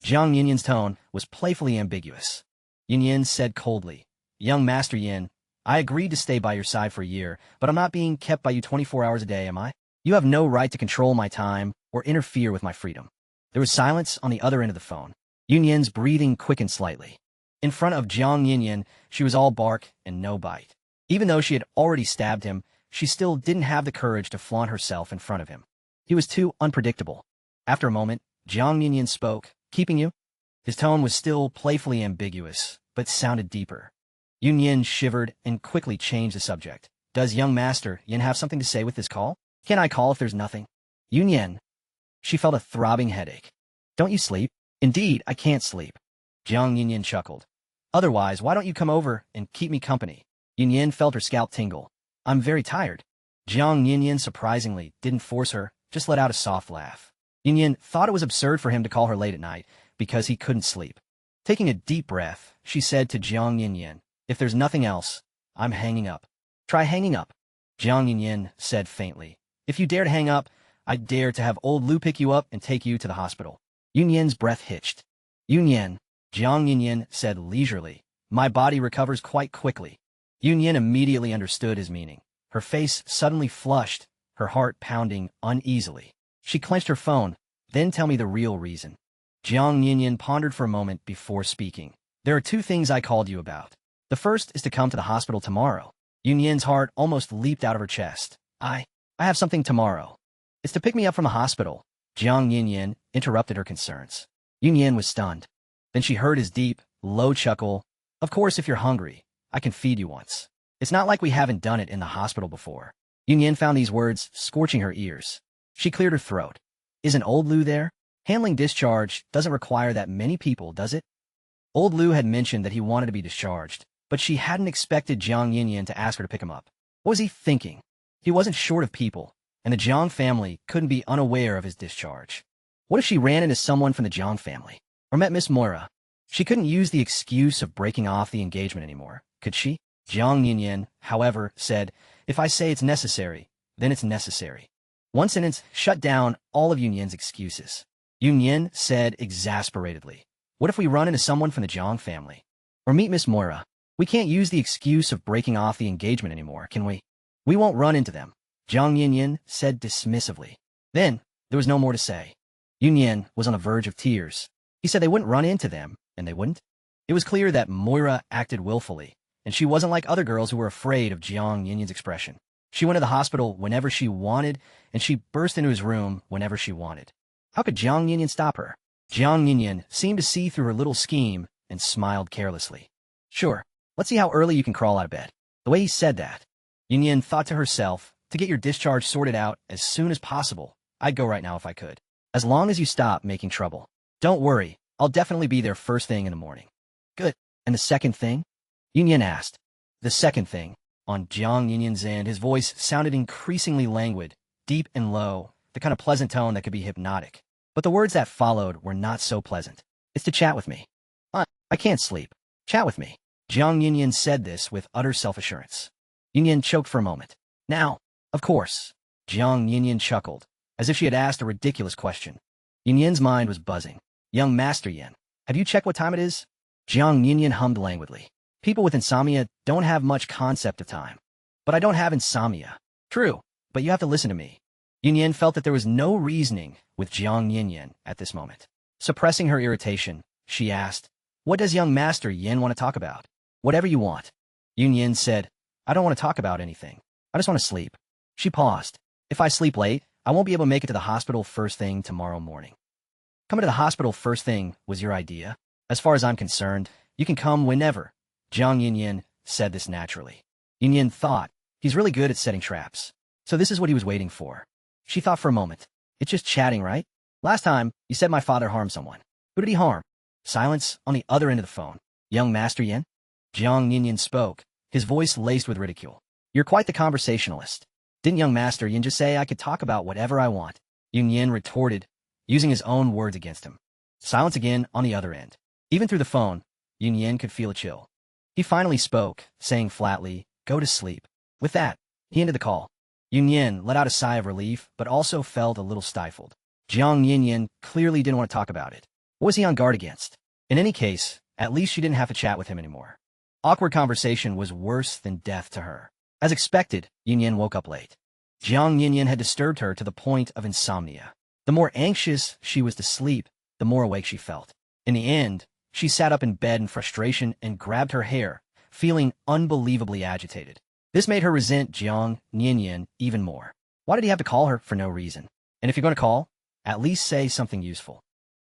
Jiang Yinyan's tone was playfully ambiguous. Yinyan said coldly, "Young Master Yin, I agreed to stay by your side for a year, but I'm not being kept by you 24 hours a day, am I? You have no right to control my time or interfere with my freedom." There was silence on the other end of the phone. Yunyan's breathing quickened slightly. In front of Jiang Yinyan, she was all bark and no bite. Even though she had already stabbed him, she still didn't have the courage to flaunt herself in front of him. He was too unpredictable. After a moment, Jiang Yinyan spoke, "Keeping you?" His tone was still playfully ambiguous, but sounded deeper. Yunyan shivered and quickly changed the subject. "Does young Master Yin have something to say with this call? Can I call if there's nothing?" Yunyan. She felt a throbbing headache. "Don't you sleep?" "Indeed, I can't sleep." Jiang Yinyan chuckled. "Otherwise, why don't you come over and keep me company?" Yunyan felt her scalp tingle. "I'm very tired." Jiang Yinyan surprisingly didn't force her, just let out a soft laugh. Yunyan thought it was absurd for him to call her late at night because he couldn't sleep. Taking a deep breath, she said to Jiang Yinyan, "If there's nothing else, I'm hanging up." "Try hanging up," Jiang Yinyan said faintly. "If you dare to hang up, I'd dare to have old Lu pick you up and take you to the hospital." Yunyan's breath hitched. "Yunyan," Jiang Yinyan said leisurely, "my body recovers quite quickly." Yunyan immediately understood his meaning. Her face suddenly flushed, her heart pounding uneasily. She clenched her phone. "Then tell me the real reason." Jiang Yinyan pondered for a moment before speaking. "There are two things I called you about. The first is to come to the hospital tomorrow." Yunyan's heart almost leaped out of her chest. I have something tomorrow. It's to pick me up from the hospital." Jiang Yinyan interrupted her concerns. Yunyan was stunned. Then she heard his deep, low chuckle. "Of course, if you're hungry, I can feed you once. It's not like we haven't done it in the hospital before." Yunyan found these words scorching her ears. She cleared her throat. "Isn't old Lu there? Handling discharge doesn't require that many people, does it?" Old Lu had mentioned that he wanted to be discharged, but she hadn't expected Jiang Yinyan to ask her to pick him up. What was he thinking? He wasn't short of people, and the Jiang family couldn't be unaware of his discharge. What if she ran into someone from the Jiang family, or met Miss Moira? She couldn't use the excuse of breaking off the engagement anymore, could she? Jiang Yinyan, however, said, "If I say it's necessary, then it's necessary." One sentence shut down all of Yunyan's excuses. Yunyan said exasperatedly, "What if we run into someone from the Jiang family? Or meet Miss Moira? We can't use the excuse of breaking off the engagement anymore, can we?" "We won't run into them," Jiang Yinyan said dismissively. Then, there was no more to say. Yunyan was on the verge of tears. He said they wouldn't run into them, and they wouldn't. It was clear that Moira acted willfully, and she wasn't like other girls who were afraid of Jiang Yinyan's expression. She went to the hospital whenever she wanted, and she burst into his room whenever she wanted. How could Jiang Yinyan stop her? Jiang Yinyan seemed to see through her little scheme and smiled carelessly. "Sure, let's see how early you can crawl out of bed." The way he said that, Yinyan thought to herself, "To get your discharge sorted out as soon as possible, I'd go right now if I could. As long as you stop making trouble. Don't worry, I'll definitely be there first thing in the morning." "Good. And the second thing?" Yinyan asked. "The second thing." On Jiang Yinyan's end, his voice sounded increasingly languid, deep and low, the kind of pleasant tone that could be hypnotic. But the words that followed were not so pleasant. "It's to chat with me." I can't sleep. Chat with me." Jiang Yinyan said this with utter self-assurance. Yinyan choked for a moment. "Now, of course." Jiang Yinyan chuckled, as if she had asked a ridiculous question. Yinyan's mind was buzzing. "Young Master Yin, have you checked what time it is?" Jiang Yinyan hummed languidly. "People with insomnia don't have much concept of time." "But I don't have insomnia." "True, but you have to listen to me." Yinyan felt that there was no reasoning with Jiang Yinyan at this moment. Suppressing her irritation, she asked, "What does young Master Yin want to talk about?" "Whatever you want." Yinyan said, "I don't want to talk about anything. I just want to sleep." She paused. "If I sleep late, I won't be able to make it to the hospital first thing tomorrow morning." "Coming to the hospital first thing was your idea? As far as I'm concerned, you can come whenever." Jiang Yinyan said this naturally. Yinyan thought, he's really good at setting traps. So this is what he was waiting for. She thought for a moment. "It's just chatting, right? Last time, you said my father harmed someone. Who did he harm?" Silence on the other end of the phone. "Young Master Yin?" Jiang Yinyan spoke, his voice laced with ridicule. "You're quite the conversationalist. Didn't young Master Yin just say I could talk about whatever I want?" Yinyan retorted, using his own words against him. Silence again on the other end. Even through the phone, Yinyan could feel a chill. He finally spoke, saying flatly, "Go to sleep." With that, he ended the call. Yunyan let out a sigh of relief, but also felt a little stifled. Jiang Yinyan clearly didn't want to talk about it. What was he on guard against? In any case, at least she didn't have to chat with him anymore. Awkward conversation was worse than death to her. As expected, Yinyan woke up late. Jiang Yinyan had disturbed her to the point of insomnia. The more anxious she was to sleep, the more awake she felt. In the end, she sat up in bed in frustration and grabbed her hair, feeling unbelievably agitated. This made her resent Jiang Yinyan even more. Why did he have to call her for no reason? And if you're going to call, at least say something useful.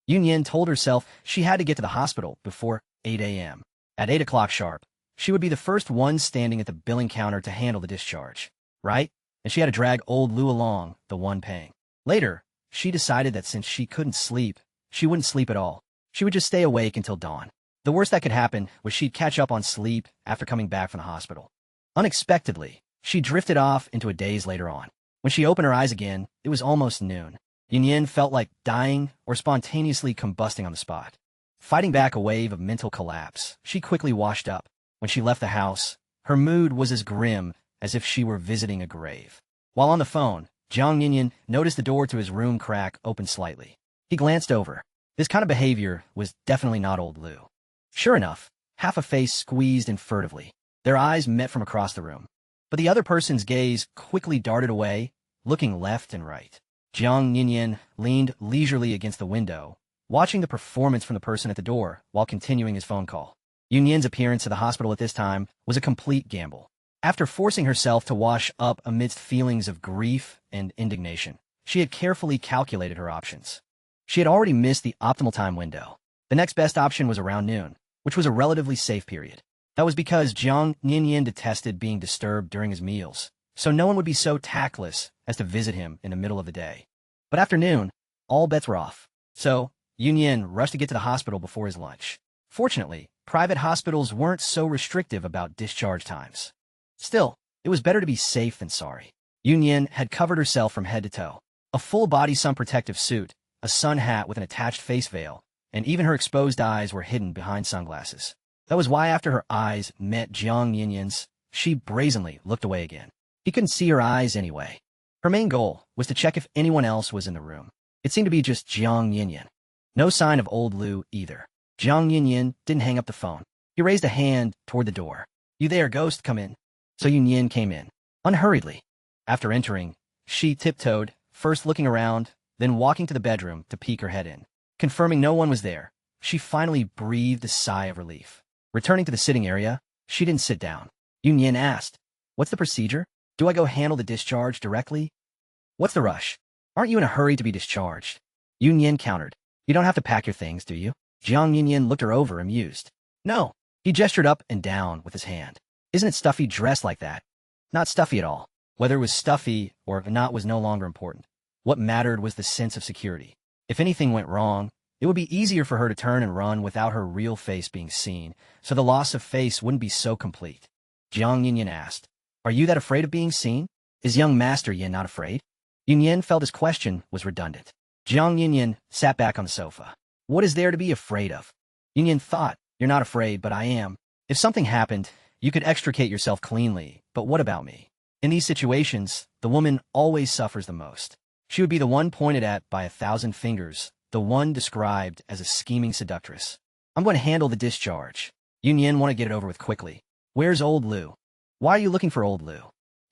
Yunyan told herself she had to get to the hospital before 8 a.m. At 8 o'clock sharp, she would be the first one standing at the billing counter to handle the discharge, right? And she had to drag old Lou along, the one paying. Later, she decided that since she couldn't sleep, she wouldn't sleep at all. She would just stay awake until dawn. The worst that could happen was she'd catch up on sleep after coming back from the hospital. Unexpectedly, she drifted off into a daze later on. When she opened her eyes again, it was almost noon. Yinyan felt like dying or spontaneously combusting on the spot. Fighting back a wave of mental collapse, she quickly washed up. When she left the house, her mood was as grim as if she were visiting a grave. While on the phone, Jiang Yinyan noticed the door to his room crack open slightly. He glanced over. This kind of behavior was definitely not old Lou. Sure enough, half a face squeezed in furtively. Their eyes met from across the room. But the other person's gaze quickly darted away, looking left and right. Jiang Yinyan leaned leisurely against the window, watching the performance from the person at the door while continuing his phone call. Yunyan's appearance at the hospital at this time was a complete gamble. After forcing herself to wash up amidst feelings of grief and indignation, she had carefully calculated her options. She had already missed the optimal time window. The next best option was around noon, which was a relatively safe period. That was because Jiang Yinyan detested being disturbed during his meals, so no one would be so tactless as to visit him in the middle of the day. But after noon, all bets were off. So, Yunyan rushed to get to the hospital before his lunch. Fortunately, private hospitals weren't so restrictive about discharge times. Still, it was better to be safe than sorry. Yunyan had covered herself from head to toe. A full-body sun protective suit, a sun hat with an attached face veil, and even her exposed eyes were hidden behind sunglasses. That was why after her eyes met Jiang Yinyan's, she brazenly looked away again. He couldn't see her eyes anyway. Her main goal was to check if anyone else was in the room. It seemed to be just Jiang Yinyan. No sign of old Lou either. Jiang Yinyan didn't hang up the phone. He raised a hand toward the door. "You there, ghost, come in." So Yunyan came in, unhurriedly. After entering, she tiptoed, first looking around, then walking to the bedroom to peek her head in. Confirming no one was there, she finally breathed a sigh of relief. Returning to the sitting area, she didn't sit down. Yunyan asked, "What's the procedure? Do I go handle the discharge directly?" "What's the rush? Aren't you in a hurry to be discharged?" Yunyan countered. "You don't have to pack your things, do you?" Jiang Yinyan looked her over, amused. "No." He gestured up and down with his hand. "Isn't it stuffy dressed like that?" Not stuffy at all. Whether it was stuffy or not was no longer important. What mattered was the sense of security. If anything went wrong, it would be easier for her to turn and run without her real face being seen, so the loss of face wouldn't be so complete. Jiang Yinyan asked, "Are you that afraid of being seen? Is young Master Yin not afraid?" Yunyan felt his question was redundant. Jiang Yinyan sat back on the sofa. "What is there to be afraid of?" Yunyan thought, "You're not afraid, but I am. If something happened, you could extricate yourself cleanly, but what about me?" In these situations, the woman always suffers the most. She would be the one pointed at by 1,000 fingers, the one described as a scheming seductress. "I'm going to handle the discharge." Yunyan wanted to get it over with quickly. "Where's old Lou?" "Why are you looking for old Lou?"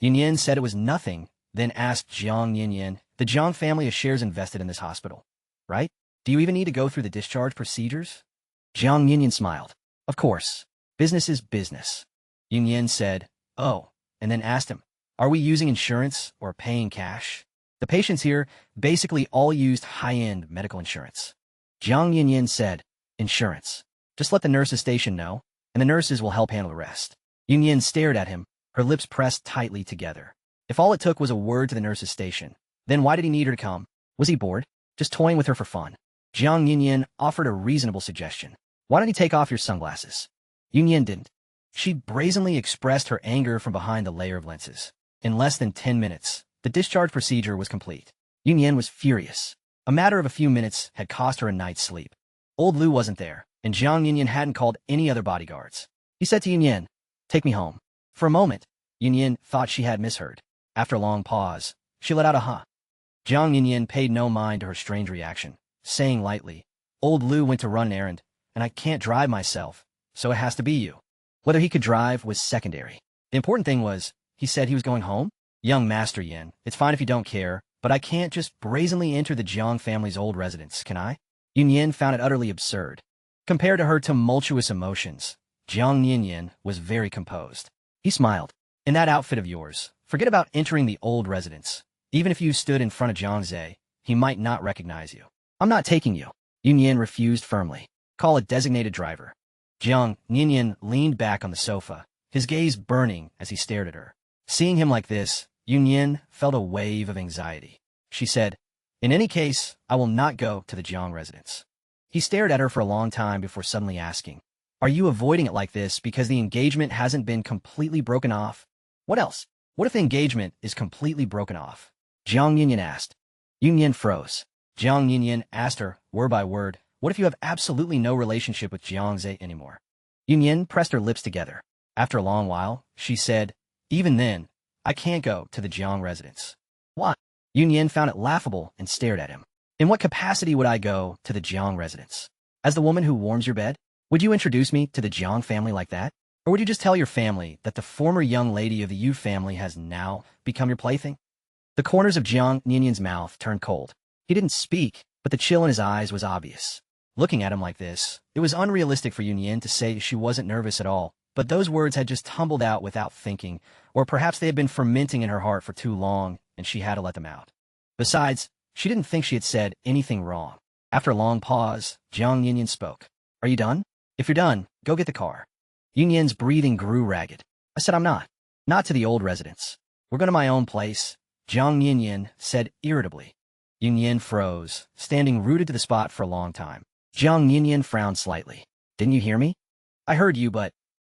Yunyan said it was nothing, then asked Jiang Yinyan, "The Jiang family has shares invested in this hospital, right? Do you even need to go through the discharge procedures?" Jiang Yinyan smiled. "Of course. Business is business." Yunyan said, "Oh," and then asked him, "Are we using insurance or paying cash?" The patients here basically all used high-end medical insurance. Jiang Yinyan said, "Insurance. Just let the nurses station know, and the nurses will help handle the rest." Yunyan stared at him, her lips pressed tightly together. If all it took was a word to the nurses station, then why did he need her to come? Was he bored? Just toying with her for fun? Jiang Yinyan offered a reasonable suggestion. "Why don't you take off your sunglasses?" Yunyan didn't. She brazenly expressed her anger from behind the layer of lenses. In less than 10 minutes, the discharge procedure was complete. Yunyan was furious. A matter of a few minutes had cost her a night's sleep. Old Lou wasn't there, and Jiang Yinyan hadn't called any other bodyguards. He said to Yunyan, "Take me home." For a moment, Yunyan thought she had misheard. After a long pause, she let out a huh. Jiang Yinyan paid no mind to her strange reaction, saying lightly, Old Lou went to run an errand, and I can't drive myself, so it has to be you. Whether he could drive was secondary. The important thing was, he said he was going home? Young Master Yin, it's fine if you don't care, but I can't just brazenly enter the Jiang family's old residence, can I? Yun Yin found it utterly absurd. Compared to her tumultuous emotions, Jiang Yin was very composed. He smiled. In that outfit of yours, forget about entering the old residence. Even if you stood in front of Jiang Zhe, he might not recognize you. I'm not taking you. Yun Yin refused firmly. Call a designated driver. Jiang Yin leaned back on the sofa, his gaze burning as he stared at her. Seeing him like this, Yun Yin felt a wave of anxiety. She said, in any case, I will not go to the Jiang residence. He stared at her for a long time before suddenly asking, are you avoiding it like this because the engagement hasn't been completely broken off? What else? What if the engagement is completely broken off? Jiang Yin asked. Yun Yin froze. Jiang Yin asked her, word by word, what if you have absolutely no relationship with Jiang Zhe anymore? Yun Yin pressed her lips together. After a long while, she said, even then, I can't go to the Jiang residence. Why? Yun Yin found it laughable and stared at him. In what capacity would I go to the Jiang residence? As the woman who warms your bed? Would you introduce me to the Jiang family like that? Or would you just tell your family that the former young lady of the Yu family has now become your plaything? The corners of Jiang Yin's mouth turned cold. He didn't speak, but the chill in his eyes was obvious. Looking at him like this, it was unrealistic for Yun Yin to say she wasn't nervous at all, but those words had just tumbled out without thinking, or perhaps they had been fermenting in her heart for too long, and she had to let them out. Besides, she didn't think she had said anything wrong. After a long pause, Jiang Yin spoke. Are you done? If you're done, go get the car. Yun Yin's breathing grew ragged. I said I'm not. Not to the old residence. We're going to my own place, Jiang Yin said irritably. Yun Yin froze, standing rooted to the spot for a long time. Jiang Yin frowned slightly. Didn't you hear me? I heard you, but...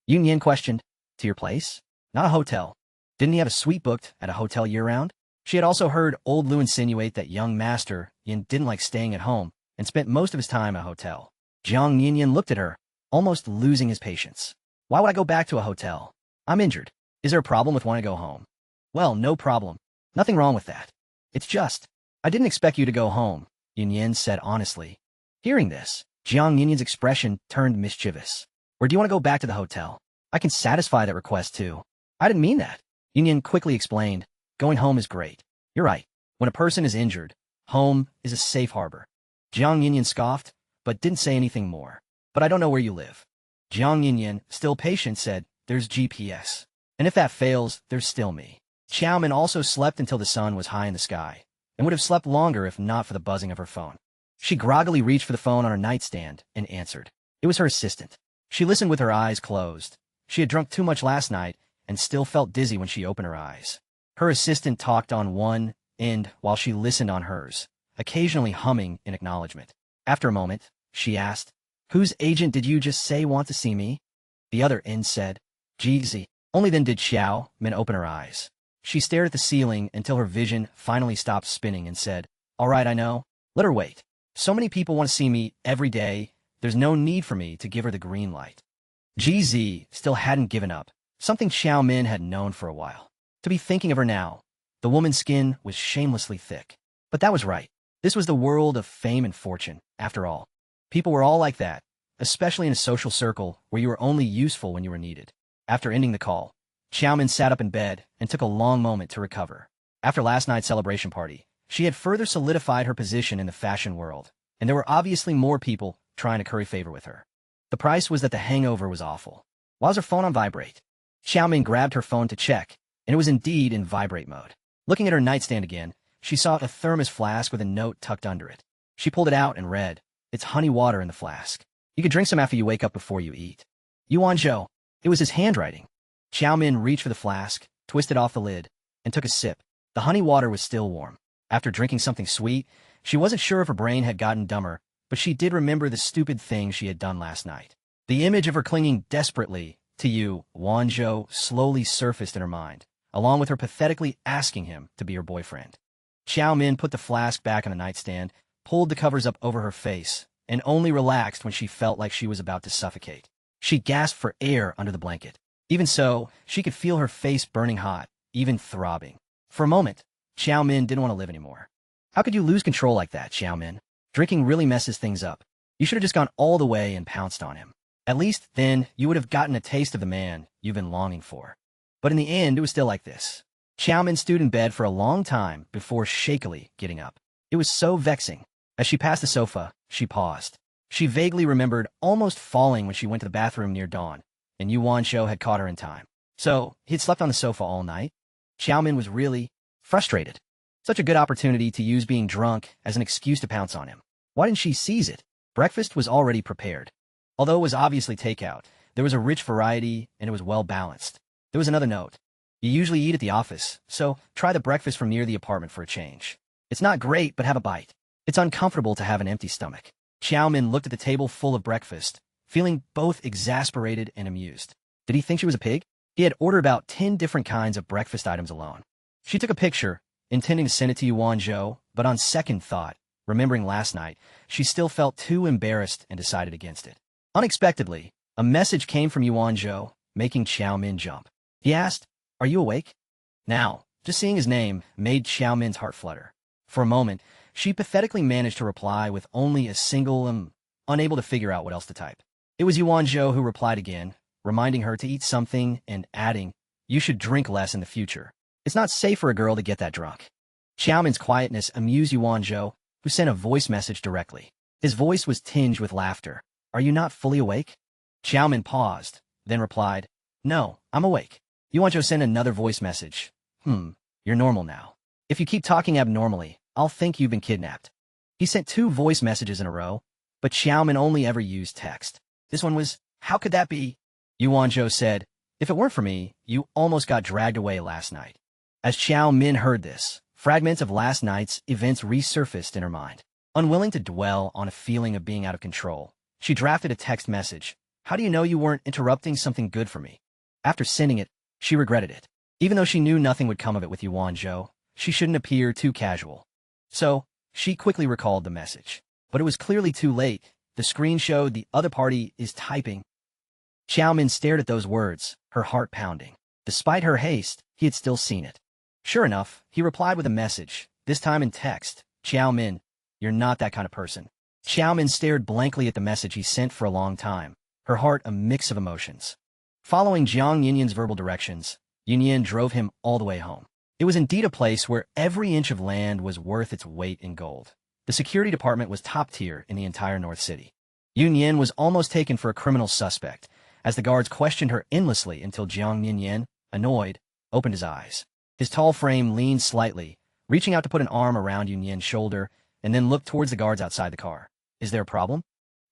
Yun Yin questioned. To your place? Not a hotel. Didn't he have a suite booked at a hotel year-round? She had also heard old Lou insinuate that young Master Yin didn't like staying at home and spent most of his time at a hotel. Jiang Yin looked at her, almost losing his patience. Why would I go back to a hotel? I'm injured. Is there a problem with wanting to go home? Well, no problem. Nothing wrong with that. It's just, I didn't expect you to go home, Yun Yin said honestly. Hearing this, Jiang Yin's expression turned mischievous. Or do you want to go back to the hotel? I can satisfy that request too. I didn't mean that. Yun Yin quickly explained. Going home is great. You're right. When a person is injured, home is a safe harbor. Jiang Yin scoffed, but didn't say anything more. But I don't know where you live. Jiang Yin, still patient, said, there's GPS. And if that fails, there's still me. Xiaomin also slept until the sun was high in the sky, and would have slept longer if not for the buzzing of her phone. She groggily reached for the phone on her nightstand and answered. It was her assistant. She listened with her eyes closed. She had drunk too much last night and still felt dizzy when she opened her eyes. Her assistant talked on one end while she listened on hers, occasionally humming in acknowledgement. After a moment, she asked, whose agent did you just say want to see me? The other end said, Jeezy. Only then did Xiaomin open her eyes. She stared at the ceiling until her vision finally stopped spinning and said, all right, I know. Let her wait. So many people want to see me every day. There's no need for me to give her the green light. GZ still hadn't given up, something Xiaomin had known for a while. To be thinking of her now, the woman's skin was shamelessly thick. But that was right. This was the world of fame and fortune, after all. People were all like that, especially in a social circle where you were only useful when you were needed. After ending the call, Xiaomin sat up in bed and took a long moment to recover. After last night's celebration party, she had further solidified her position in the fashion world, and there were obviously more people trying to curry favor with her. The price was that the hangover was awful. Why was her phone on vibrate? Xiaomin grabbed her phone to check, and it was indeed in vibrate mode. Looking at her nightstand again, she saw a thermos flask with a note tucked under it. She pulled it out and read, it's honey water in the flask. You could drink some after you wake up before you eat. Yuan Zhou. It was his handwriting. Xiaomin reached for the flask, twisted off the lid, and took a sip. The honey water was still warm. After drinking something sweet, she wasn't sure if her brain had gotten dumber, but she did remember the stupid thing she had done last night. The image of her clinging desperately to Yuan Zhou slowly surfaced in her mind, along with her pathetically asking him to be her boyfriend. Xiaomin put the flask back on the nightstand, pulled the covers up over her face, and only relaxed when she felt like she was about to suffocate. She gasped for air under the blanket. Even so, she could feel her face burning hot, even throbbing. For a moment, Xiaomin didn't want to live anymore. How could you lose control like that, Xiaomin? Drinking really messes things up. You should have just gone all the way and pounced on him. At least then you would have gotten a taste of the man you've been longing for. But in the end, it was still like this. Xiaomin stood in bed for a long time before shakily getting up. It was so vexing. As she passed the sofa, she paused. She vaguely remembered almost falling when she went to the bathroom near dawn, and Yuan Shou had caught her in time. So, he'd slept on the sofa all night? Xiaomin was really frustrated. Such a good opportunity to use being drunk as an excuse to pounce on him. Why didn't she seize it? Breakfast was already prepared. Although it was obviously takeout, there was a rich variety and it was well balanced. There was another note. You usually eat at the office, so try the breakfast from near the apartment for a change. It's not great, but have a bite. It's uncomfortable to have an empty stomach. Xiaomin looked at the table full of breakfast, feeling both exasperated and amused. Did he think she was a pig? He had ordered about 10 different kinds of breakfast items alone. She took a picture, intending to send it to Yuan Shou, but on second thought, remembering last night, she still felt too embarrassed and decided against it. Unexpectedly, a message came from Yuan Shou, making Xiaomin jump. He asked, "Are you awake?" Now, just seeing his name made Xiaomin's heart flutter. For a moment, she pathetically managed to reply with only a single unable to figure out what else to type. It was Yuan Shou who replied again, reminding her to eat something and adding, "You should drink less in the future. It's not safe for a girl to get that drunk." Xiaomin's quietness amused Yuan Shou, who sent a voice message directly. His voice was tinged with laughter. "Are you not fully awake?" Xiaomin paused, then replied, "No, I'm awake." Yuan Shou sent another voice message. You're normal now. If you keep talking abnormally, I'll think you've been kidnapped." He sent 2 voice messages in a row, but Xiaomin only ever used text. This one was, "How could that be?" Yuan Shou said, "If it weren't for me, you almost got dragged away last night." As Xiaomin heard this, fragments of last night's events resurfaced in her mind. Unwilling to dwell on a feeling of being out of control, she drafted a text message. "How do you know you weren't interrupting something good for me?" After sending it, she regretted it. Even though she knew nothing would come of it with Yuan Shou, she shouldn't appear too casual. So, she quickly recalled the message. But it was clearly too late. The screen showed the other party is typing. Xiaomin stared at those words, her heart pounding. Despite her haste, he had still seen it. Sure enough, he replied with a message, this time in text. "Xiaomin, you're not that kind of person." Xiaomin stared blankly at the message he sent for a long time, her heart a mix of emotions. Following Jiang Yinyan's verbal directions, Yinyan drove him all the way home. It was indeed a place where every inch of land was worth its weight in gold. The security department was top tier in the entire North City. Yunyan was almost taken for a criminal suspect, as the guards questioned her endlessly until Jiang Yinyan, annoyed, opened his eyes. His tall frame leaned slightly, reaching out to put an arm around Yunyan's shoulder, and then looked towards the guards outside the car. "Is there a problem?"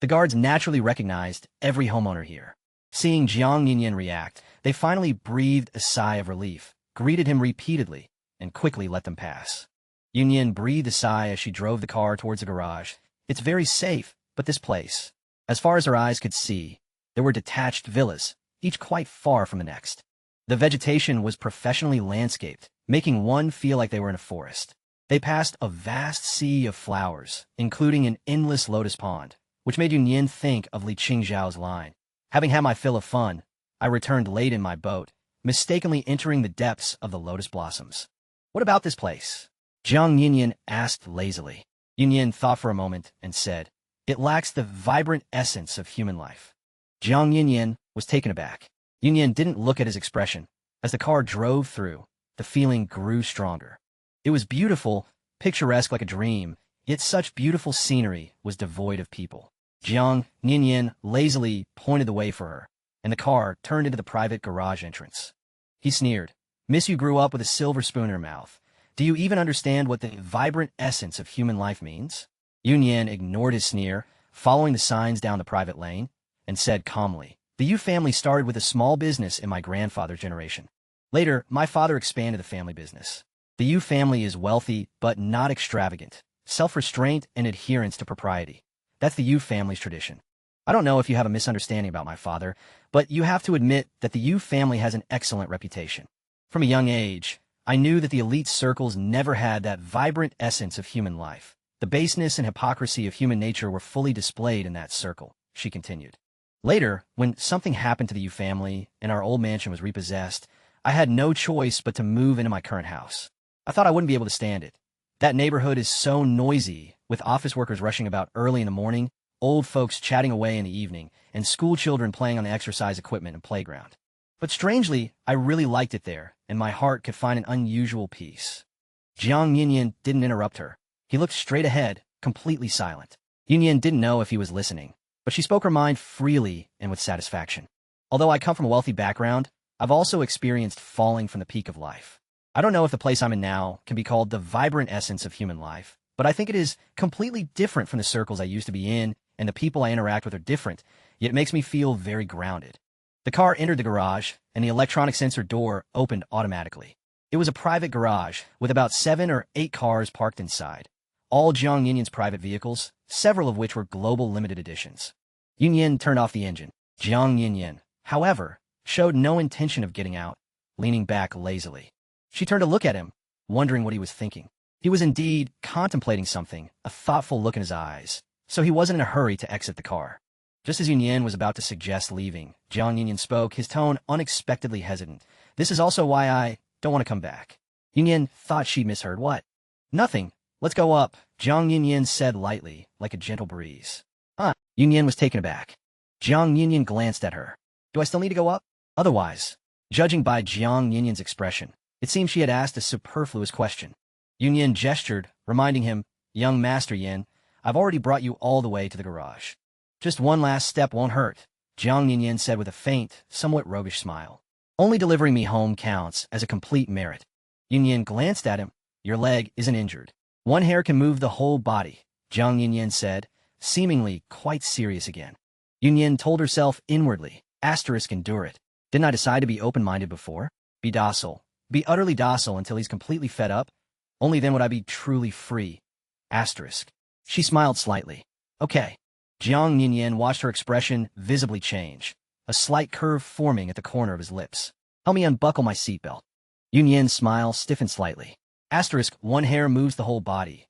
The guards naturally recognized every homeowner here. Seeing Jiang Yinyan react, they finally breathed a sigh of relief, greeted him repeatedly, and quickly let them pass. Yunyan breathed a sigh as she drove the car towards the garage. It's very safe, but this place. As far as her eyes could see, there were detached villas, each quite far from the next. The vegetation was professionally landscaped, making one feel like they were in a forest. They passed a vast sea of flowers, including an endless lotus pond, which made Yunyan think of Li Qingzhao's line. "Having had my fill of fun, I returned late in my boat, mistakenly entering the depths of the lotus blossoms." "What about this place?" Jiang Yinyan asked lazily. Yunyan thought for a moment and said, "It lacks the vibrant essence of human life." Jiang Yinyan was taken aback. Yunyan didn't look at his expression. As the car drove through, the feeling grew stronger. It was beautiful, picturesque like a dream, yet such beautiful scenery was devoid of people. Jiang Yinyan lazily pointed the way for her, and the car turned into the private garage entrance. He sneered, "Miss, you grew up with a silver spoon in her mouth. Do you even understand what the vibrant essence of human life means?" Yunyan ignored his sneer, following the signs down the private lane, and said calmly, "The Yu family started with a small business in my grandfather's generation. Later, my father expanded the family business. The Yu family is wealthy, but not extravagant. Self-restraint and adherence to propriety. That's the Yu family's tradition. I don't know if you have a misunderstanding about my father, but you have to admit that the Yu family has an excellent reputation. From a young age, I knew that the elite circles never had that vibrant essence of human life. The baseness and hypocrisy of human nature were fully displayed in that circle," she continued. "Later, when something happened to the Yu family and our old mansion was repossessed, I had no choice but to move into my current house. I thought I wouldn't be able to stand it. That neighborhood is so noisy, with office workers rushing about early in the morning, old folks chatting away in the evening, and school children playing on the exercise equipment and playground. But strangely, I really liked it there, and my heart could find an unusual peace. Jiang Yinyan didn't interrupt her. He looked straight ahead, completely silent. Yinyan didn't know if he was listening, but she spoke her mind freely and with satisfaction. Although I come from a wealthy background, I've also experienced falling from the peak of life. I don't know if the place I'm in now can be called the vibrant essence of human life, but I think it is completely different from the circles I used to be in, and the people I interact with are different, yet it makes me feel very grounded. The car entered the garage, and the electronic sensor door opened automatically. It was a private garage, with about 7 or 8 cars parked inside. All Jiang Yinyan's private vehicles, several of which were global limited editions. Yinyan turned off the engine. Jiang Yinyan, however, showed no intention of getting out, leaning back lazily. She turned to look at him, wondering what he was thinking. He was indeed contemplating something, a thoughtful look in his eyes, so he wasn't in a hurry to exit the car. Just as Yinyan was about to suggest leaving, Jiang Yinyan spoke, his tone unexpectedly hesitant. This is also why I don't want to come back. Yinyan thought she'd misheard. What? Nothing. Let's go up, Jiang Yinyan said lightly, like a gentle breeze. Yinyan was taken aback. Jiang Yinyan glanced at her. Do I still need to go up? Otherwise, judging by Jiang Yinyan's expression, it seemed she had asked a superfluous question. Yinyan gestured, reminding him, Young Master Yin, I've already brought you all the way to the garage. Just one last step won't hurt, Jiang Yinyan said with a faint, somewhat roguish smile. Only delivering me home counts as a complete merit. Yinyan glanced at him. Your leg isn't injured. One hair can move the whole body, Jiang Yinyan said, seemingly quite serious again. Yinyan told herself inwardly, endure it. Didn't I decide to be open-minded before? Be docile. Be utterly docile until he's completely fed up. Only then would I be truly free. She smiled slightly. Okay. Jiang Yinyan watched her expression visibly change, a slight curve forming at the corner of his lips. Help me unbuckle my seatbelt. Yinyan's smile stiffened slightly. One hair moves the whole body.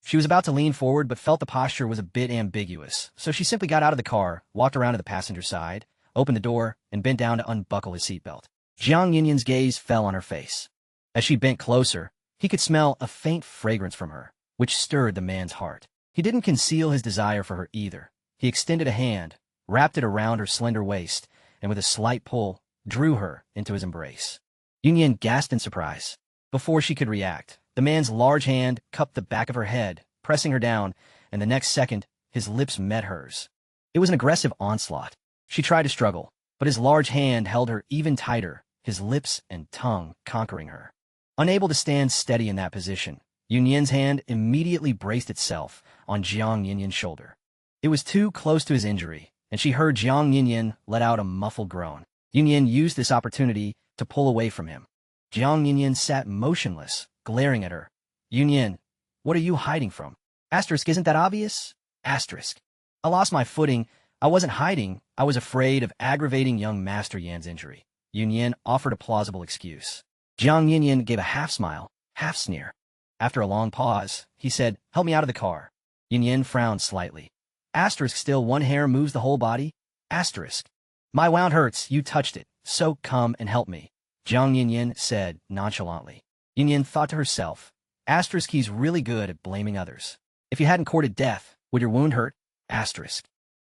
She was about to lean forward but felt the posture was a bit ambiguous, so she simply got out of the car, walked around to the passenger side, opened the door, and bent down to unbuckle his seatbelt. Jiang Yinyan's gaze fell on her face. As she bent closer, he could smell a faint fragrance from her, which stirred the man's heart. He didn't conceal his desire for her either. He extended a hand, wrapped it around her slender waist, and with a slight pull, drew her into his embrace. Yinyan gasped in surprise. Before she could react, the man's large hand cupped the back of her head, pressing her down, and the next second, his lips met hers. It was an aggressive onslaught. She tried to struggle, but his large hand held her even tighter, his lips and tongue conquering her. Unable to stand steady in that position, Yinyan's hand immediately braced itself on Jiang Yinyan's shoulder. It was too close to his injury, and she heard Jiang Yinyan let out a muffled groan. Yinyan used this opportunity to pull away from him. Jiang Yinyan sat motionless, glaring at her. Yinyan, what are you hiding from? Isn't that obvious? I lost my footing. I wasn't hiding. I was afraid of aggravating young Master Yan's injury. Yinyan offered a plausible excuse. Jiang Yinyan gave a half-smile, half-sneer. After a long pause, he said, help me out of the car. Yinyan frowned slightly. Still one hair moves the whole body? My wound hurts, you touched it, so come and help me, Jiang Yinyan said nonchalantly. Yinyan thought to herself, he's really good at blaming others. If you hadn't courted death, would your wound hurt?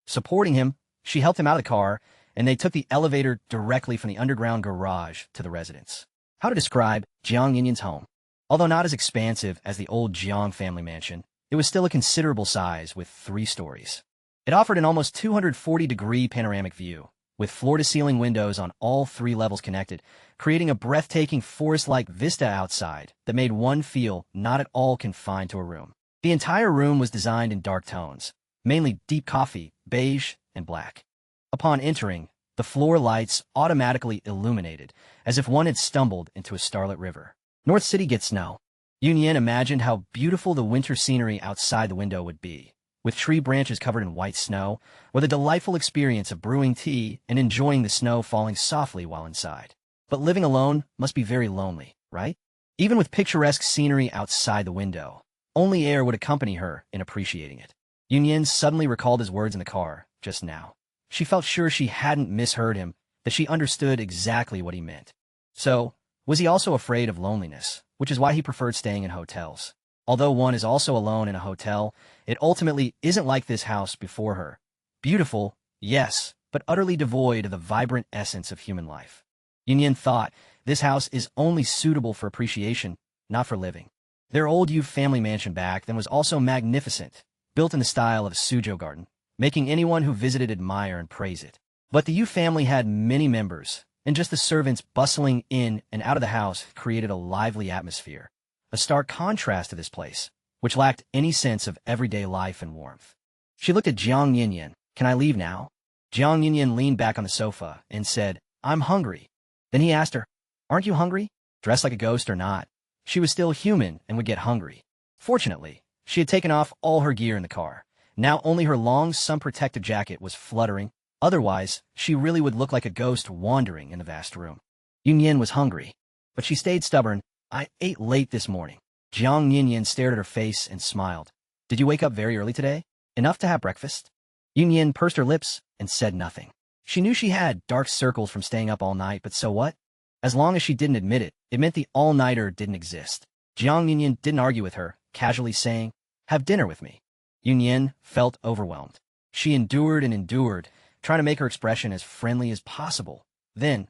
Supporting him, she helped him out of the car, and they took the elevator directly from the underground garage to the residence. How to describe Jiang Yinyan's home? Although not as expansive as the old Jiang family mansion, it was still a considerable size with 3 stories. It offered an almost 240-degree panoramic view, with floor-to-ceiling windows on all 3 levels connected, creating a breathtaking forest-like vista outside that made one feel not at all confined to a room. The entire room was designed in dark tones, mainly deep coffee, beige, and black. Upon entering, the floor lights automatically illuminated, as if one had stumbled into a starlit river. North City gets snow. Yinyan imagined how beautiful the winter scenery outside the window would be, with tree branches covered in white snow, or the delightful experience of brewing tea and enjoying the snow falling softly while inside. But living alone must be very lonely, right? Even with picturesque scenery outside the window, only air would accompany her in appreciating it. Yinyan suddenly recalled his words in the car, just now. She felt sure she hadn't misheard him, that she understood exactly what he meant. So, was he also afraid of loneliness, which is why he preferred staying in hotels? Although one is also alone in a hotel, it ultimately isn't like this house before her. Beautiful, yes, but utterly devoid of the vibrant essence of human life. Yunyin thought this house is only suitable for appreciation, not for living. Their old Yu family mansion back then was also magnificent, built in the style of a Suzhou garden, making anyone who visited admire and praise it. But the Yu family had many members, and just the servants bustling in and out of the house created a lively atmosphere, a stark contrast to this place, which lacked any sense of everyday life and warmth. She looked at Jiang Yinyan. Can I leave now? Jiang Yinyan leaned back on the sofa and said, I'm hungry. Then he asked her, aren't you hungry? Dressed like a ghost or not, she was still human and would get hungry. Fortunately, she had taken off all her gear in the car. Now only her long sun-protective jacket was fluttering. Otherwise, she really would look like a ghost wandering in the vast room. Yunyin was hungry, but she stayed stubborn. I ate late this morning. Jiang Yinyan stared at her face and smiled. Did you wake up very early today? Enough to have breakfast? Yunyin pursed her lips and said nothing. She knew she had dark circles from staying up all night, but so what? As long as she didn't admit it, it meant the all-nighter didn't exist. Jiang Yinyan didn't argue with her, casually saying, have dinner with me. Yunyin felt overwhelmed. She endured and endured, trying to make her expression as friendly as possible. Then,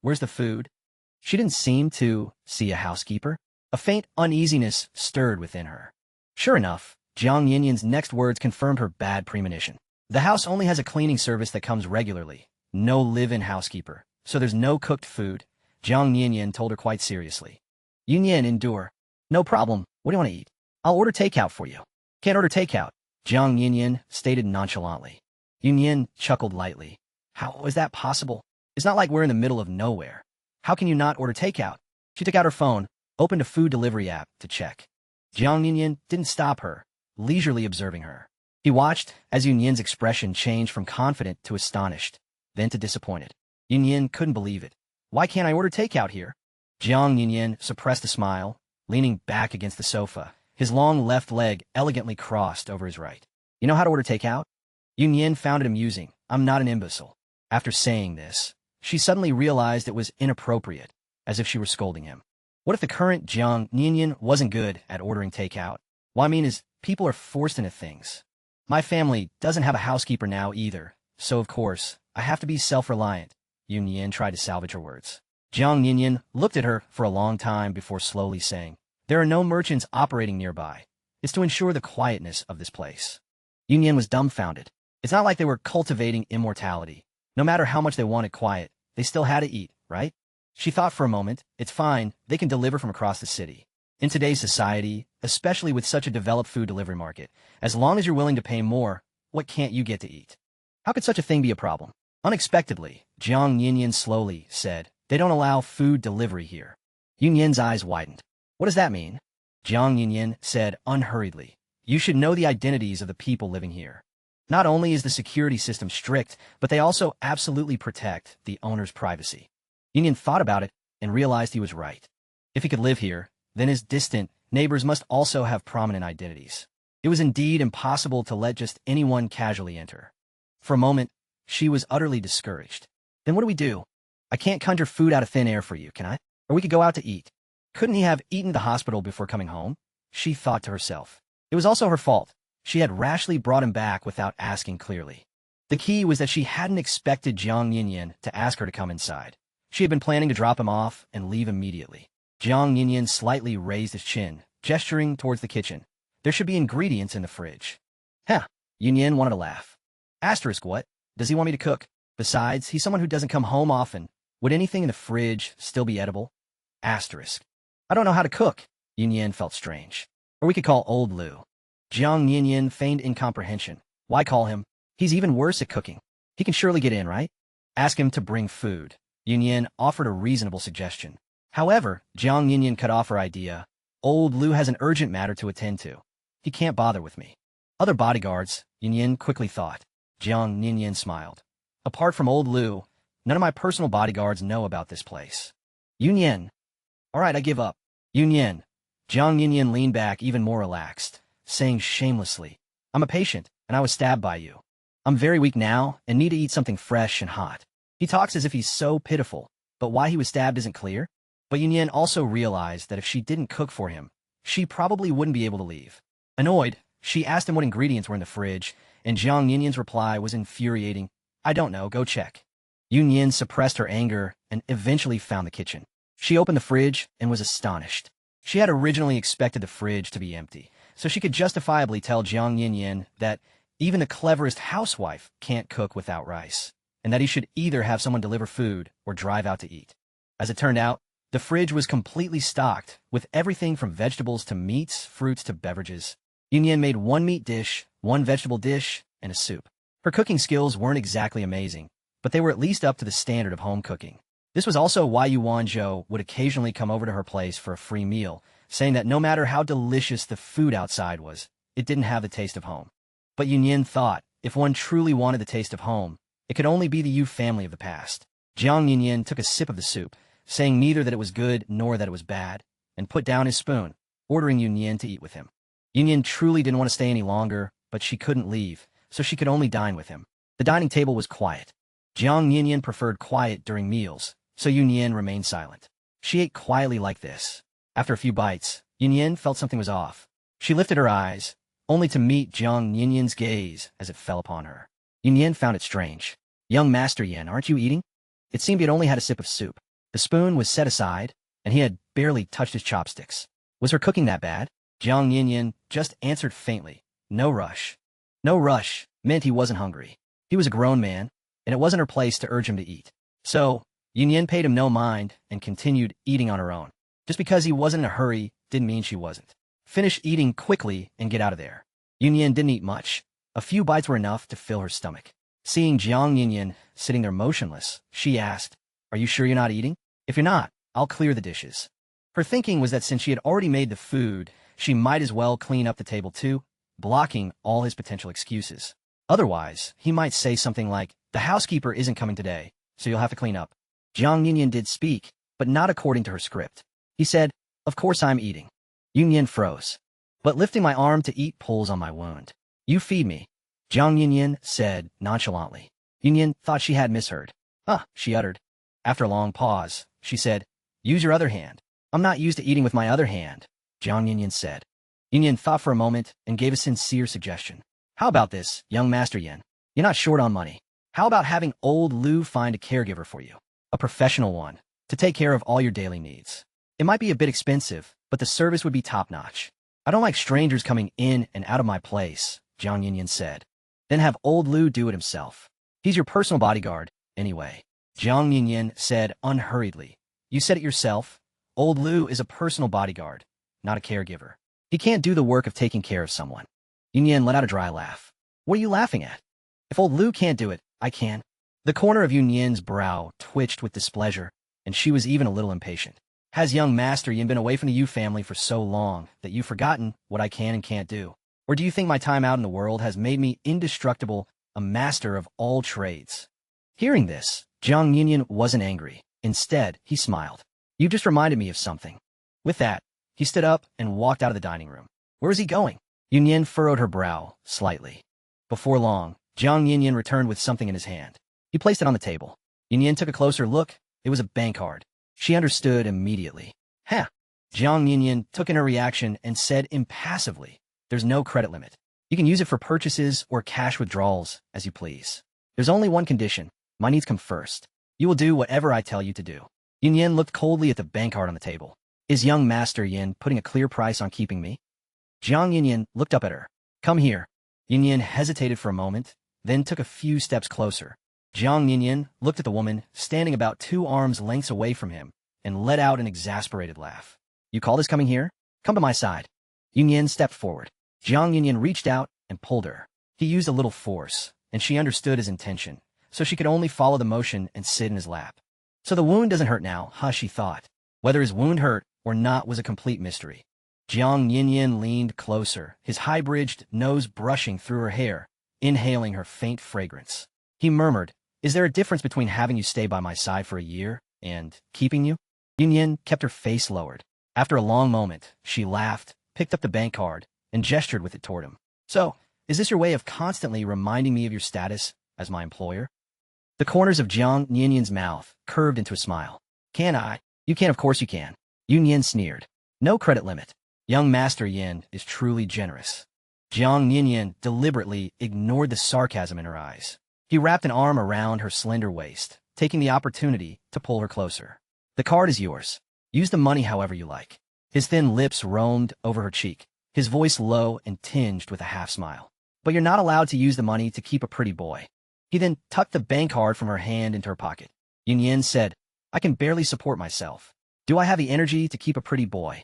where's the food? She didn't seem to see a housekeeper. A faint uneasiness stirred within her. Sure enough, Jiang Yinyan's next words confirmed her bad premonition. The house only has a cleaning service that comes regularly. No live-in housekeeper, so there's no cooked food. Jiang Yinyan told her quite seriously. Yunyin, endure. No problem. What do you want to eat? I'll order takeout for you. Can't order takeout, Jiang Yinyan stated nonchalantly. Yunyin chuckled lightly. How is that possible? It's not like we're in the middle of nowhere. How can you not order takeout? She took out her phone, opened a food delivery app to check. Jiang Yinyan didn't stop her, leisurely observing her. He watched as Yunyin's expression changed from confident to astonished, then to disappointed. Yunyin couldn't believe it. Why can't I order takeout here? Jiang Yinyan suppressed a smile, leaning back against the sofa, his long left leg elegantly crossed over his right. You know how to order takeout? Yunyin found it amusing. I'm not an imbecile. After saying this, she suddenly realized it was inappropriate, as if she were scolding him. What if the current Jiang Yinyan wasn't good at ordering takeout? What I mean is, people are forced into things. My family doesn't have a housekeeper now either, so of course, I have to be self-reliant. Yunyin tried to salvage her words. Jiang Yinyan looked at her for a long time before slowly saying, there are no merchants operating nearby. It's to ensure the quietness of this place. Yunyin was dumbfounded. It's not like they were cultivating immortality. No matter how much they wanted quiet, they still had to eat, right? She thought for a moment, it's fine, they can deliver from across the city. In today's society, especially with such a developed food delivery market, as long as you're willing to pay more, what can't you get to eat? How could such a thing be a problem? Unexpectedly, Jiang Yinyan slowly said, they don't allow food delivery here. Yunyin's eyes widened. What does that mean? Jiang Yinyan said unhurriedly, you should know the identities of the people living here. Not only is the security system strict, but they also absolutely protect the owner's privacy. Yinyan thought about it and realized he was right. If he could live here, then his distant neighbors must also have prominent identities. It was indeed impossible to let just anyone casually enter. For a moment, she was utterly discouraged. Then what do we do? I can't conjure food out of thin air for you, can I? Or we could go out to eat. Couldn't he have eaten at the hospital before coming home? She thought to herself. It was also her fault. She had rashly brought him back without asking clearly. The key was that she hadn't expected Jiang Yinyan to ask her to come inside. She had been planning to drop him off and leave immediately. Jiang Yinyan slightly raised his chin, gesturing towards the kitchen. There should be ingredients in the fridge. Huh, Yinyan wanted to laugh. Asterisk what? Does he want me to cook? Besides, he's someone who doesn't come home often. Would anything in the fridge still be edible? Asterisk. I don't know how to cook. Yinyan felt strange. Or we could call old Lu. Jiang Yinyan feigned incomprehension. Why call him? He's even worse at cooking. He can surely get in, right? Ask him to bring food. Yinyan offered a reasonable suggestion. However, Jiang Yinyan cut off her idea. Old Lu has an urgent matter to attend to. He can't bother with me. Other bodyguards, Yinyan quickly thought. Jiang Yinyan smiled. Apart from old Lu, none of my personal bodyguards know about this place. Yunyin. All right, I give up. Yunyin. Jiang Yinyan leaned back even more relaxed, saying shamelessly, I'm a patient, and I was stabbed by you. I'm very weak now and need to eat something fresh and hot. He talks as if he's so pitiful, but why he was stabbed isn't clear. But Yunyin also realized that if she didn't cook for him, she probably wouldn't be able to leave. Annoyed, she asked him what ingredients were in the fridge, and Jiang Yinyan's reply was infuriating. I don't know, go check. Yun Yin suppressed her anger and eventually found the kitchen. She opened the fridge and was astonished. She had originally expected the fridge to be empty, so she could justifiably tell Jiang Yinyan that even the cleverest housewife can't cook without rice, and that he should either have someone deliver food or drive out to eat. As it turned out, the fridge was completely stocked with everything from vegetables to meats, fruits to beverages. Yun Yin made one meat dish, one vegetable dish, and a soup. Her cooking skills weren't exactly amazing, but they were at least up to the standard of home cooking. This was also why Yuan Zhou would occasionally come over to her place for a free meal, saying that no matter how delicious the food outside was, it didn't have the taste of home. But Yun Yin thought, if one truly wanted the taste of home, it could only be the Yu family of the past. Jiang Yinyan took a sip of the soup, saying neither that it was good nor that it was bad, and put down his spoon, ordering Yun Yin to eat with him. Yun Yin truly didn't want to stay any longer, but she couldn't leave, so she could only dine with him. The dining table was quiet. Jiang Yinyan preferred quiet during meals, so Yun Yin remained silent. She ate quietly like this. After a few bites, Yun Yin felt something was off. She lifted her eyes, only to meet Jiang Yinyan's gaze as it fell upon her. Yun Yin found it strange. Young Master Yin, aren't you eating? It seemed he had only had a sip of soup. The spoon was set aside, and he had barely touched his chopsticks. Was her cooking that bad? Jiang Yinyan just answered faintly. No rush. No rush meant he wasn't hungry. He was a grown man, and it wasn't her place to urge him to eat. So, Yun Yin paid him no mind and continued eating on her own. Just because he wasn't in a hurry didn't mean she wasn't. Finish eating quickly and get out of there. Yun Yin didn't eat much. A few bites were enough to fill her stomach. Seeing Jiang Yinyan sitting there motionless, she asked, Are you sure you're not eating? If you're not, I'll clear the dishes. Her thinking was that since she had already made the food, she might as well clean up the table too, blocking all his potential excuses. Otherwise, he might say something like, the housekeeper isn't coming today, so you'll have to clean up. Jiang Yinyan did speak, but not according to her script. He said, Of course I'm eating. Yun Yin froze. But lifting my arm to eat pulls on my wound. You feed me. Jiang Yinyan said nonchalantly. Yun Yin thought she had misheard. She uttered. After a long pause, she said, Use your other hand. I'm not used to eating with my other hand, Jiang Yinyan said. Yun Yin thought for a moment and gave a sincere suggestion. How about this, young Master Yin? You're not short on money. How about having old Lu find a caregiver for you? A professional one, to take care of all your daily needs. It might be a bit expensive, but the service would be top-notch. I don't like strangers coming in and out of my place, Jiang Yinyan said. Then have old Lu do it himself. He's your personal bodyguard, anyway. Jiang Yinyan said unhurriedly. You said it yourself. Old Lu is a personal bodyguard, not a caregiver. He can't do the work of taking care of someone. Yun Yin let out a dry laugh. What are you laughing at? If old Lu can't do it, I can. The corner of Yun Yin's brow twitched with displeasure, and she was even a little impatient. Has young Master Yin been away from the Yu family for so long that you've forgotten what I can and can't do? Or do you think my time out in the world has made me indestructible, a master of all trades? Hearing this, Jiang Yinyan wasn't angry. Instead, he smiled. You just reminded me of something. With that, he stood up and walked out of the dining room. Where is he going? Yun Yin furrowed her brow slightly. Before long, Jiang Yinyan returned with something in his hand. He placed it on the table. Yun Yin took a closer look. It was a bank card. She understood immediately. Huh. Jiang Yinyan took in her reaction and said impassively, There's no credit limit. You can use it for purchases or cash withdrawals, as you please. There's only one condition. My needs come first. You will do whatever I tell you to do. Yun Yin looked coldly at the bank card on the table. Is young Master Yin putting a clear price on keeping me? Jiang Yinyan looked up at her. Come here. Yun Yin hesitated for a moment, then took a few steps closer. Jiang Yinyan looked at the woman standing about 2 arms lengths away from him and let out an exasperated laugh. You call this coming here? Come to my side. Yun Yin stepped forward. Jiang Yinyan reached out and pulled her. He used a little force, and she understood his intention, so she could only follow the motion and sit in his lap. So the wound doesn't hurt now, she thought. Whether his wound hurt or not was a complete mystery. Jiang Yinyan leaned closer, his high-bridged nose brushing through her hair, inhaling her faint fragrance. He murmured, Is there a difference between having you stay by my side for a year and keeping you? Yun Yin kept her face lowered. After a long moment, she laughed, picked up the bank card, and gestured with it toward him. So, is this your way of constantly reminding me of your status as my employer? The corners of Jiang Yinyan's mouth curved into a smile. Can I? You can, of course you can. Yun Yin sneered. No credit limit. Young Master Yin is truly generous. Jiang Yinyan deliberately ignored the sarcasm in her eyes. He wrapped an arm around her slender waist, taking the opportunity to pull her closer. The card is yours. Use the money however you like. His thin lips roamed over her cheek, his voice low and tinged with a half-smile. But you're not allowed to use the money to keep a pretty boy. He then tucked the bank card from her hand into her pocket. Yinyan said, I can barely support myself. Do I have the energy to keep a pretty boy?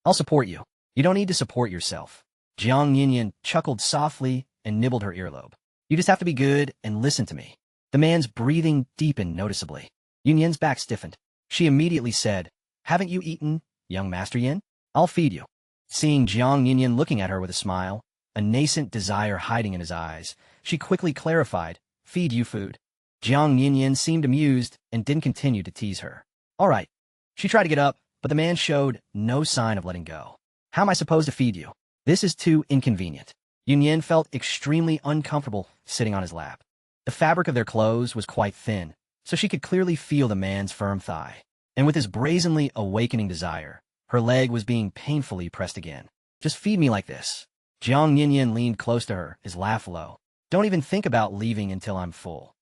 I'll support you. You don't need to support yourself. Jiang Yinyan chuckled softly and nibbled her earlobe. You just have to be good and listen to me. The man's breathing deepened noticeably. Yinyan's back stiffened. She immediately said, Haven't you eaten, young Master Yin? I'll feed you. Seeing Jiang Yinyan looking at her with a smile, a nascent desire hiding in his eyes, she quickly clarified, Feed you food. Jiang Yinyan seemed amused and didn't continue to tease her. All right. She tried to get up, but the man showed no sign of letting go. How am I supposed to feed you? This is too inconvenient. Yinyan felt extremely uncomfortable sitting on his lap. The fabric of their clothes was quite thin, so she could clearly feel the man's firm thigh. And with his brazenly awakening desire, her leg was being painfully pressed again. Just feed me like this. Jiang Yinyan leaned close to her, his laugh low. Don't even think about leaving until I'm full.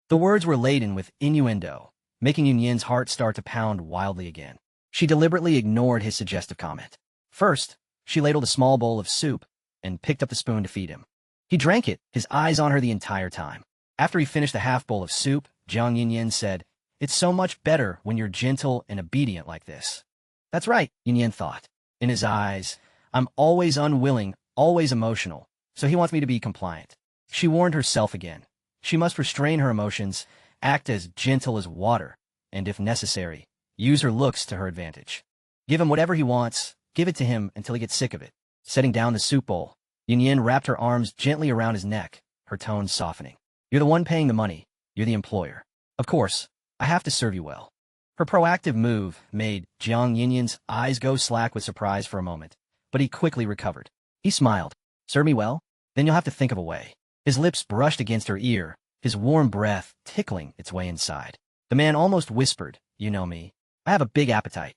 The words were laden with innuendo, making Yinyan's heart start to pound wildly again. She deliberately ignored his suggestive comment. First, she ladled a small bowl of soup and picked up the spoon to feed him. He drank it, his eyes on her the entire time. After he finished the half bowl of soup, Jiang Yinyan said, It's so much better when you're gentle and obedient like this. That's right, Yinyan thought. In his eyes, I'm always unwilling, always emotional, so he wants me to be compliant. She warned herself again. She must restrain her emotions, act as gentle as water, and if necessary, use her looks to her advantage. Give him whatever he wants, give it to him until he gets sick of it. Setting down the soup bowl, Yinyan wrapped her arms gently around his neck, her tone softening. You're the one paying the money. You're the employer. Of course, I have to serve you well. Her proactive move made Jiang Yinyan's eyes go slack with surprise for a moment, but he quickly recovered. He smiled. Serve me well? Then you'll have to think of a way. His lips brushed against her ear, his warm breath tickling its way inside. The man almost whispered, You know me. I have a big appetite.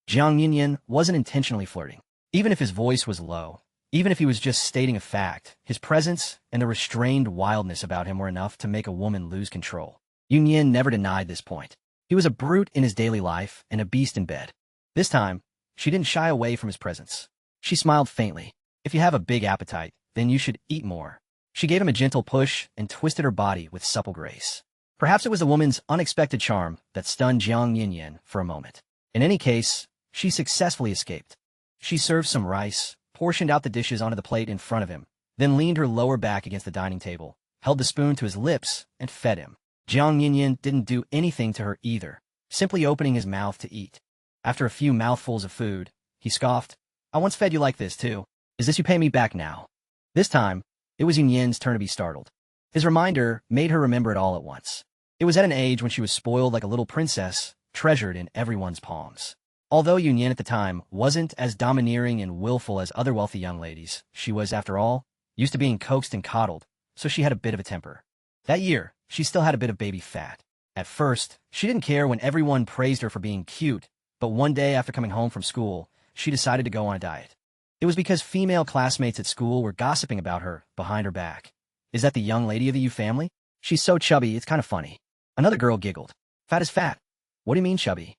Jiang Yinyan wasn't intentionally flirting. Even if his voice was low, even if he was just stating a fact, his presence and the restrained wildness about him were enough to make a woman lose control. Yinyan never denied this point. He was a brute in his daily life and a beast in bed. This time, she didn't shy away from his presence. She smiled faintly. If you have a big appetite, then you should eat more. She gave him a gentle push and twisted her body with supple grace. Perhaps it was the woman's unexpected charm that stunned Jiang Yinyan for a moment. In any case, she successfully escaped. She served some rice, portioned out the dishes onto the plate in front of him, then leaned her lower back against the dining table, held the spoon to his lips, and fed him. Jiang Yinyan didn't do anything to her either, simply opening his mouth to eat. After a few mouthfuls of food, he scoffed, I once fed you like this, too. Is this you pay me back now? This time, it was Yinyan's turn to be startled. His reminder made her remember it all at once. It was at an age when she was spoiled like a little princess, treasured in everyone's palms. Although Yinyan at the time wasn't as domineering and willful as other wealthy young ladies, she was, after all, used to being coaxed and coddled, so she had a bit of a temper. That year, she still had a bit of baby fat. At first, she didn't care when everyone praised her for being cute, but one day after coming home from school, she decided to go on a diet. It was because female classmates at school were gossiping about her behind her back. Is that the young lady of the U family? She's so chubby, it's kind of funny. Another girl giggled. Fat is fat. What do you mean chubby?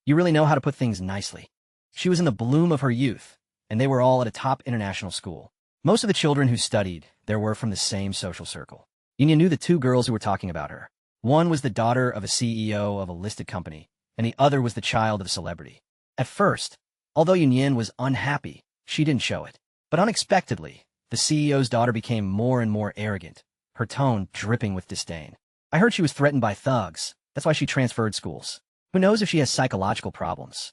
You really know how to put things nicely. She was in the bloom of her youth, and they were all at a top international school. Most of the children who studied there were from the same social circle. Yinyan knew the two girls who were talking about her. One was the daughter of a CEO of a listed company, and the other was the child of a celebrity. At first, although Yinyan was unhappy, she didn't show it. But unexpectedly, the CEO's daughter became more and more arrogant, her tone dripping with disdain. I heard she was threatened by thugs. That's why she transferred schools. Who knows if she has psychological problems?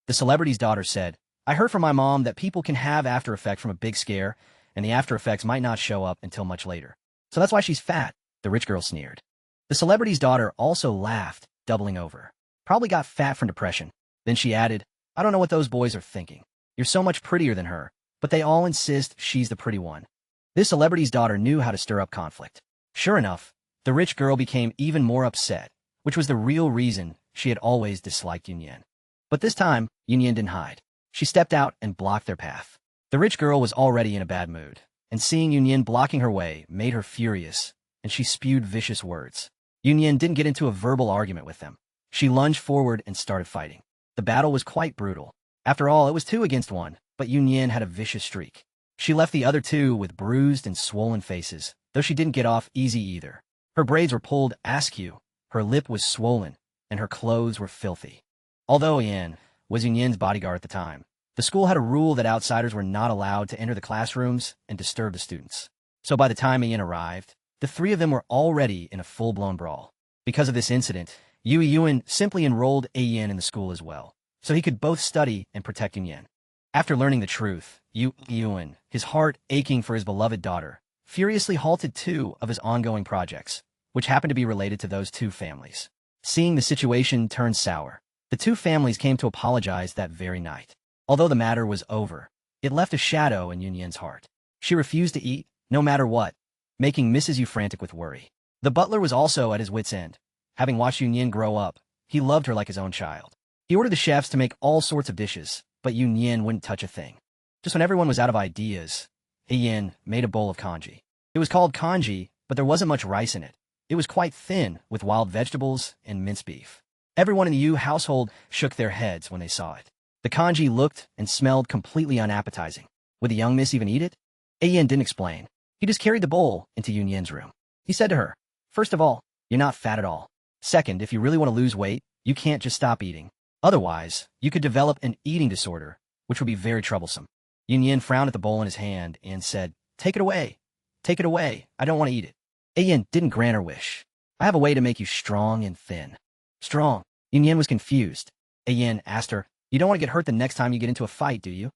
The celebrity's daughter said, I heard from my mom that people can have after effects from a big scare, and the after effects might not show up until much later. So that's why she's fat, the rich girl sneered. The celebrity's daughter also laughed, doubling over. Probably got fat from depression. Then she added, I don't know what those boys are thinking. You're so much prettier than her, but they all insist she's the pretty one. This celebrity's daughter knew how to stir up conflict. Sure enough, the rich girl became even more upset, which was the real reason she had always disliked Yinyan. But this time, Yinyan didn't hide. She stepped out and blocked their path. The rich girl was already in a bad mood, and seeing Yunyin blocking her way made her furious, and she spewed vicious words. Yunyin didn't get into a verbal argument with them. She lunged forward and started fighting. The battle was quite brutal. After all, it was 2 against 1, but Yunyin had a vicious streak. She left the other 2 with bruised and swollen faces, though she didn't get off easy either. Her braids were pulled askew, her lip was swollen, and her clothes were filthy. Although Yan was Yunyin's bodyguard at the time, the school had a rule that outsiders were not allowed to enter the classrooms and disturb the students. So by the time Yan arrived, the 3 of them were already in a full-blown brawl. Because of this incident, Yu Yuan simply enrolled Yan in the school as well, so he could both study and protect Yunyin. After learning the truth, Yu Yuan, his heart aching for his beloved daughter, furiously halted 2 of his ongoing projects, which happened to be related to those 2 families. Seeing the situation turn sour, the 2 families came to apologize that very night. Although the matter was over, it left a shadow in Yunyin's heart. She refused to eat, no matter what, making Mrs. Yu frantic with worry. The butler was also at his wit's end. Having watched Yunyin grow up, he loved her like his own child. He ordered the chefs to make all sorts of dishes, but Yunyin wouldn't touch a thing. Just when everyone was out of ideas, Yin made a bowl of congee. It was called congee, but there wasn't much rice in it. It was quite thin, with wild vegetables and minced beef. Everyone in the Yu household shook their heads when they saw it. The congee looked and smelled completely unappetizing. Would the young miss even eat it? Yin didn't explain. He just carried the bowl into Yunyin's room. He said to her, "First of all, you're not fat at all. Second, if you really want to lose weight, you can't just stop eating. Otherwise, you could develop an eating disorder, which would be very troublesome." Yunyin frowned at the bowl in his hand and said, "Take it away. Take it away. I don't want to eat it." Yin didn't grant her wish. "I have a way to make you strong and thin." Strong? Yunyin was confused. Yin asked her, "You don't want to get hurt the next time you get into a fight, do you?"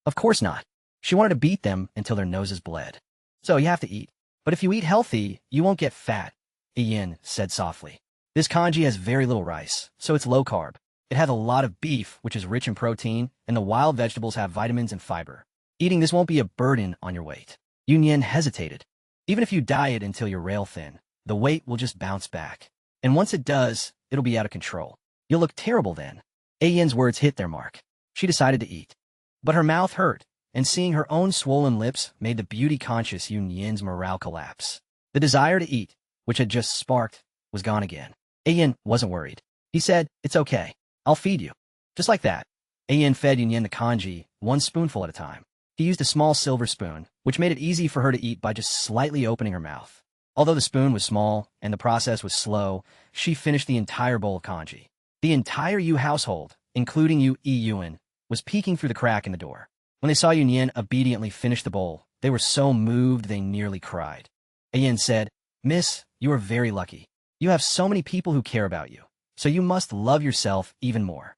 Of course not. She wanted to beat them until their noses bled. "So you have to eat. But if you eat healthy, you won't get fat," Yin said softly. "This congee has very little rice, so it's low carb. It has a lot of beef, which is rich in protein, and the wild vegetables have vitamins and fiber. Eating this won't be a burden on your weight." Yunyin hesitated. "Even if you diet until you're rail thin, the weight will just bounce back. And once it does, it'll be out of control. You'll look terrible then." Yin's words hit their mark. She decided to eat. But her mouth hurt, and seeing her own swollen lips made the beauty-conscious Yunyin's morale collapse. The desire to eat, which had just sparked, was gone again. Yin wasn't worried. He said, "It's okay. I'll feed you." Just like that, Yin fed Yunyin the congee, 1 spoonful at a time. He used a small silver spoon, which made it easy for her to eat by just slightly opening her mouth. Although the spoon was small and the process was slow, she finished the entire bowl of congee. The entire Yu household, including Yu Yuan, was peeking through the crack in the door. When they saw Yunyin obediently finish the bowl, they were so moved they nearly cried. Yin said, "Miss, you are very lucky. You have so many people who care about you, so you must love yourself even more."